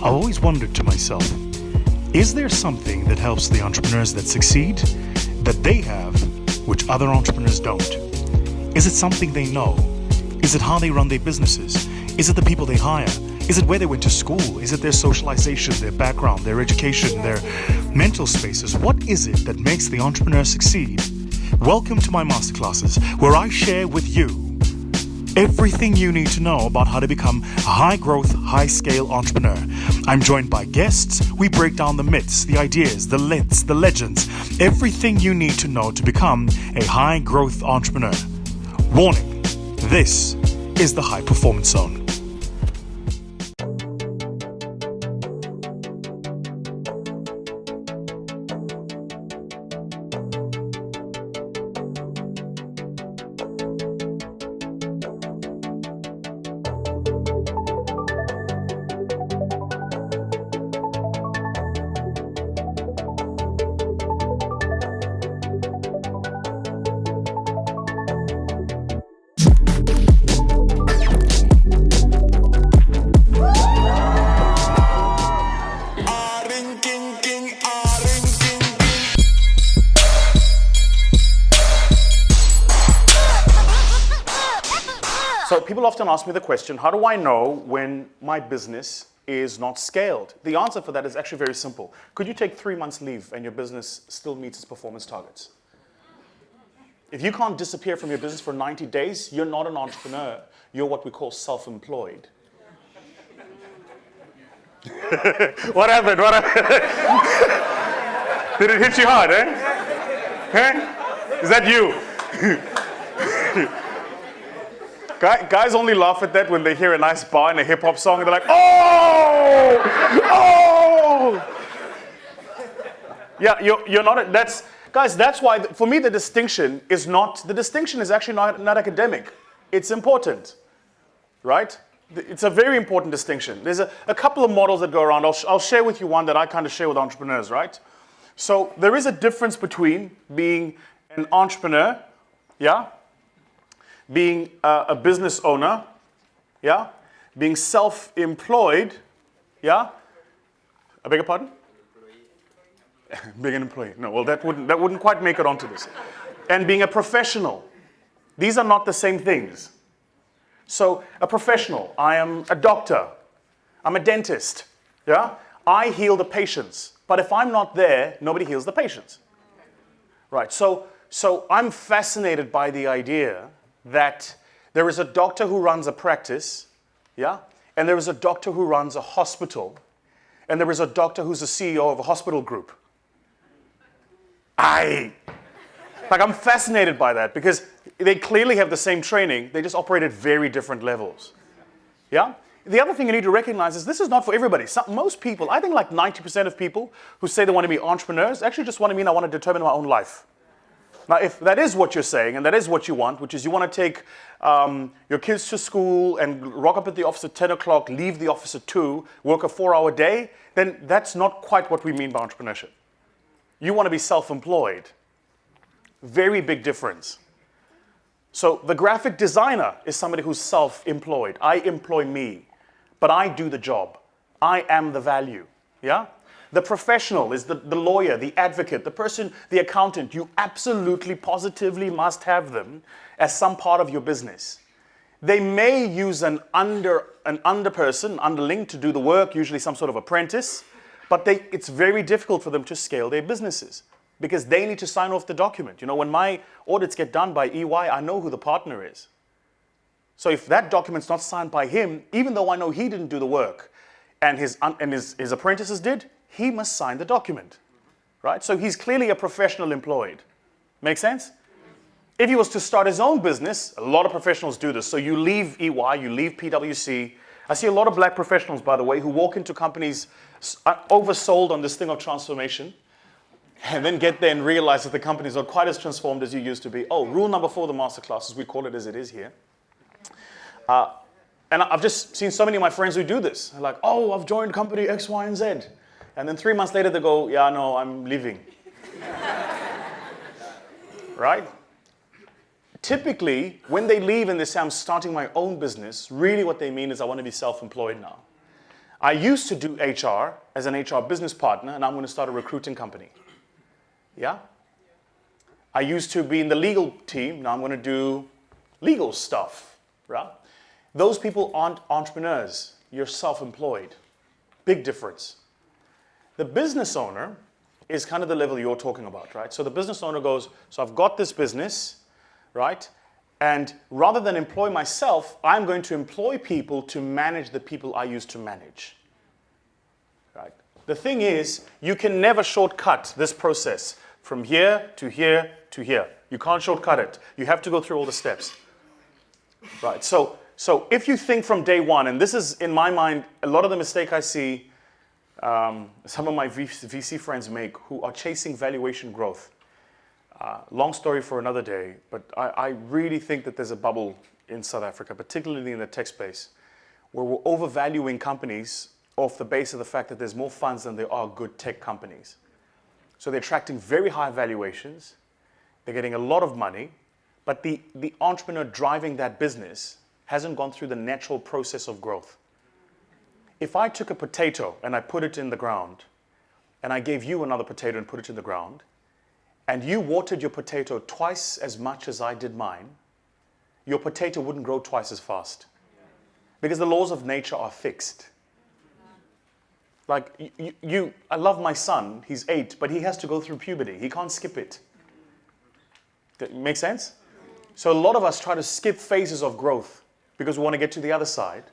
I've always wondered to myself, is there something that helps the entrepreneurs that succeed that they have, which other entrepreneurs don't? Is it something they know? Is it how they run their businesses? Is it the people they hire? Is it where they went to school? Is it their socialization, their background, their education, their mental spaces? What is it that makes the entrepreneur succeed? Welcome to my masterclasses, where I share with you everything you need to know about how to become a high-growth, high-scale entrepreneur. I'm joined by guests. We break down the myths, the ideas, the myths, the legends, everything you need to know to become a high-growth entrepreneur. Warning, this is the High Performance Zone. So people often ask me the question, how do I know when my business is not scaled? The answer for that is actually very simple. Could you take 3 months leave and your business still meets its performance targets? If you can't disappear from your business for 90 days, you're not an entrepreneur. You're what we call self-employed. What happened? What happened? Did it hit you hard, eh? Is that you? Guys only laugh at that when they hear a nice bar in a hip-hop song and they're like, oh! Oh! Yeah, you're not, that's why, for me, the distinction is actually not academic. It's important, right? It's a very important distinction. There's a couple of models that go around. I'll share with you one that I kind of share with entrepreneurs, right? So there is a difference between being an entrepreneur, yeah? Being a business owner, yeah? Being self-employed, yeah? I beg your pardon? Being an employee. No, well, that wouldn't quite make it onto this. And being a professional. These are not the same things. So, a professional, I am a doctor. I'm a dentist, yeah? I heal the patients. But if I'm not there, nobody heals the patients. Right, so I'm fascinated by the idea that there is a doctor who runs a practice, yeah? And there is a doctor who runs a hospital, and there is a doctor who's the CEO of a hospital group. I'm fascinated by that because they clearly have the same training, they just operate at very different levels, yeah? The other thing you need to recognize is this is not for everybody. Most people, I think like 90% of people who say they want to be entrepreneurs actually just want to mean I want to determine my own life. Now, if that is what you're saying, and that is what you want, which is you want to take your kids to school and rock up at the office at 10 o'clock, leave the office at 2, work a 4-hour day, then that's not quite what we mean by entrepreneurship. You want to be self-employed. Very big difference. So the graphic designer is somebody who's self-employed. I employ me, but I do the job. I am the value, yeah? The professional is the lawyer, the advocate, the person, the accountant. You absolutely, positively must have them as some part of your business. They may use an underling to do the work, usually some sort of apprentice, but it's very difficult for them to scale their businesses because they need to sign off the document. You know, when my audits get done by EY, I know who the partner is. So if that document's not signed by him, even though I know he didn't do the work and his apprentices did, he must sign the document, right? So he's clearly a professional employed. Make sense? If he was to start his own business, a lot of professionals do this. So you leave EY, you leave PwC. I see a lot of black professionals, by the way, who walk into companies oversold on this thing of transformation and then get there and realize that the company's not quite as transformed as you used to be. Oh, rule number 4 of the masterclasses, we call it as it is here. And I've just seen so many of my friends who do this. They're like, oh, I've joined company X, Y, and Z. And then 3 months later, they go, yeah, no, I'm leaving. Right? Typically, when they leave and they say, I'm starting my own business, really what they mean is I want to be self-employed now. I used to do HR as an HR business partner, and I'm going to start a recruiting company. Yeah? I used to be in the legal team, now I'm going to do legal stuff. Right? Those people aren't entrepreneurs. You're self-employed. Big difference. The business owner is kind of the level you're talking about, right? So the business owner goes, so I've got this business, right? And rather than employ myself, I'm going to employ people to manage the people I used to manage, right? The thing is, you can never shortcut this process from here to here to here. You can't shortcut it. You have to go through all the steps, right? So if you think from day one, and this is, in my mind, a lot of the mistake I see some of my VC friends make who are chasing valuation growth. Long story for another day, but I really think that there's a bubble in South Africa, particularly in the tech space, where we're overvaluing companies off the base of the fact that there's more funds than there are good tech companies. So they're attracting very high valuations, they're getting a lot of money, but the entrepreneur driving that business hasn't gone through the natural process of growth. If I took a potato and I put it in the ground, and I gave you another potato and put it in the ground, and you watered your potato twice as much as I did mine, your potato wouldn't grow twice as fast. Because the laws of nature are fixed. Like, I love my son, he's 8, but he has to go through puberty. He can't skip it. That make sense? So a lot of us try to skip phases of growth because we want to get to the other side.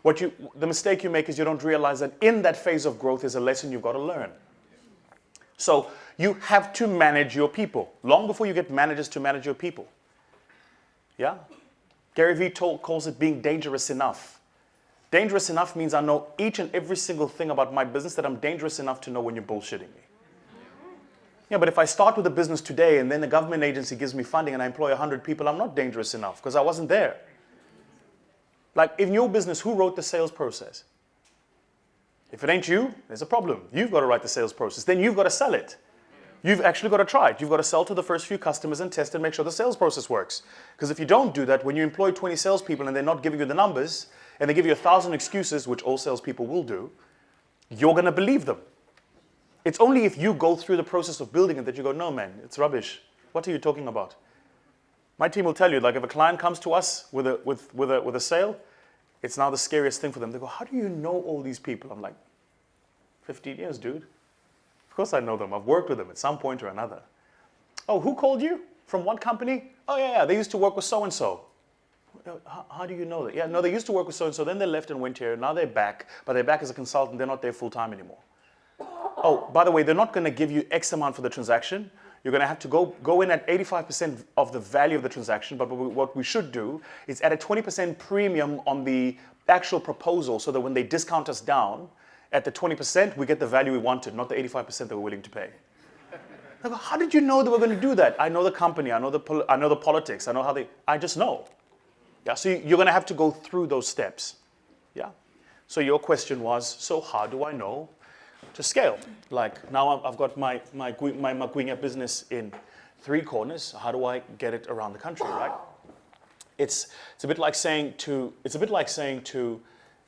The mistake you make is you don't realize that in that phase of growth is a lesson you've got to learn. So you have to manage your people long before you get managers to manage your people. Yeah? Gary Vee calls it being dangerous enough. Dangerous enough means I know each and every single thing about my business that I'm dangerous enough to know when you're bullshitting me. Yeah, but if I start with a business today and then the government agency gives me funding and I employ 100 people, I'm not dangerous enough because I wasn't there. Like, in your business, who wrote the sales process? If it ain't you, there's a problem. You've got to write the sales process. Then you've got to sell it. You've actually got to try it. You've got to sell to the first few customers and test and make sure the sales process works. Because if you don't do that, when you employ 20 salespeople and they're not giving you the numbers, and they give you 1,000 excuses, which all salespeople will do, you're going to believe them. It's only if you go through the process of building it that you go, no, man, it's rubbish. What are you talking about? My team will tell you, like, if a client comes to us with a sale, it's now the scariest thing for them. They go, how do you know all these people? I'm like, 15 years, dude. Of course I know them. I've worked with them at some point or another. Oh, who called you? From what company? Oh, yeah, they used to work with so-and-so. How do you know that? Yeah, no, they used to work with so-and-so, then they left and went here. Now they're back, but they're back as a consultant. They're not there full-time anymore. Oh, by the way, they're not going to give you X amount for the transaction. You're going to have to go in at 85% of the value of the transaction, but what we should do is add a 20% premium on the actual proposal so that when they discount us down at the 20%, we get the value we wanted, not the 85% that we're willing to pay. I go, how did you know they were going to do that? I know the company, I know the politics, I know how I just know. Yeah, so you're going to have to go through those steps. Yeah. So your question was, so how do I know to scale? Like, now I've got my Magwinya business in 3 corners. How do I get it around the country, right? It's a bit like saying to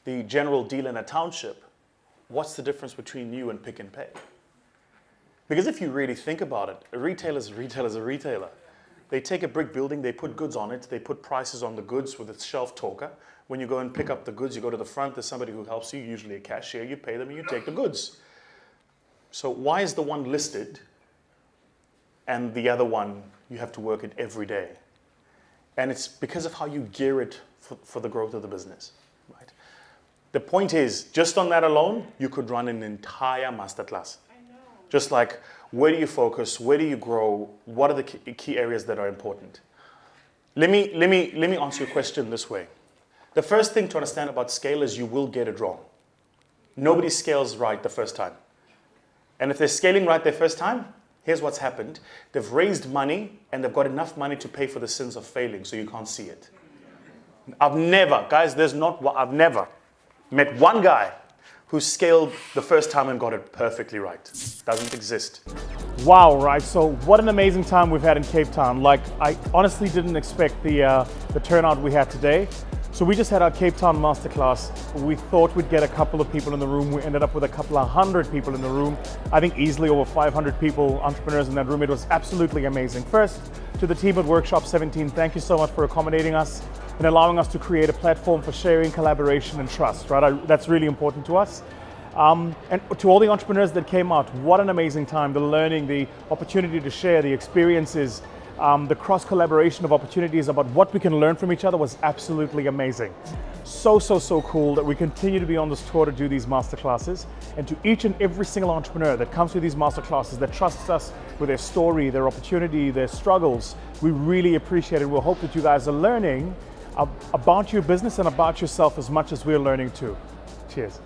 the general dealer in a township, what's the difference between you and Pick and Pay? Because if you really think about it, a retailer is a retailer. They take a brick building, they put goods on it, they put prices on the goods with a shelf talker. When you go and pick up the goods, you go to the front, there's somebody who helps you, usually a cashier, you pay them and you take the goods. So why is the one listed and the other one you have to work it every day? And it's because of how you gear it for the growth of the business, right? The point is, just on that alone, you could run an entire masterclass. Just like, where do you focus? Where do you grow? What are the key areas that are important? Let me answer your question this way. The first thing to understand about scale is you will get it wrong. Nobody scales right the first time. And if they're scaling right their first time, here's what's happened. They've raised money and they've got enough money to pay for the sins of failing, so you can't see it. I've never met one guy who scaled the first time and got it perfectly right. Doesn't exist. Wow, right, so what an amazing time we've had in Cape Town. Like, I honestly didn't expect the turnout we had today. So we just had our Cape Town Masterclass. We thought we'd get a couple of people in the room. We ended up with a couple of hundred people in the room. I think easily over 500 people, entrepreneurs in that room. It was absolutely amazing. First, to the team at Workshop 17, thank you so much for accommodating us and allowing us to create a platform for sharing, collaboration, and trust, right? That's really important to us. And to all the entrepreneurs that came out, what an amazing time. The learning, the opportunity to share, the experiences, the cross-collaboration of opportunities about what we can learn from each other was absolutely amazing. So cool that we continue to be on this tour to do these masterclasses. And to each and every single entrepreneur that comes to these masterclasses, that trusts us with their story, their opportunity, their struggles, we really appreciate it. We'll hope that you guys are learning about your business and about yourself as much as we're learning too. Cheers.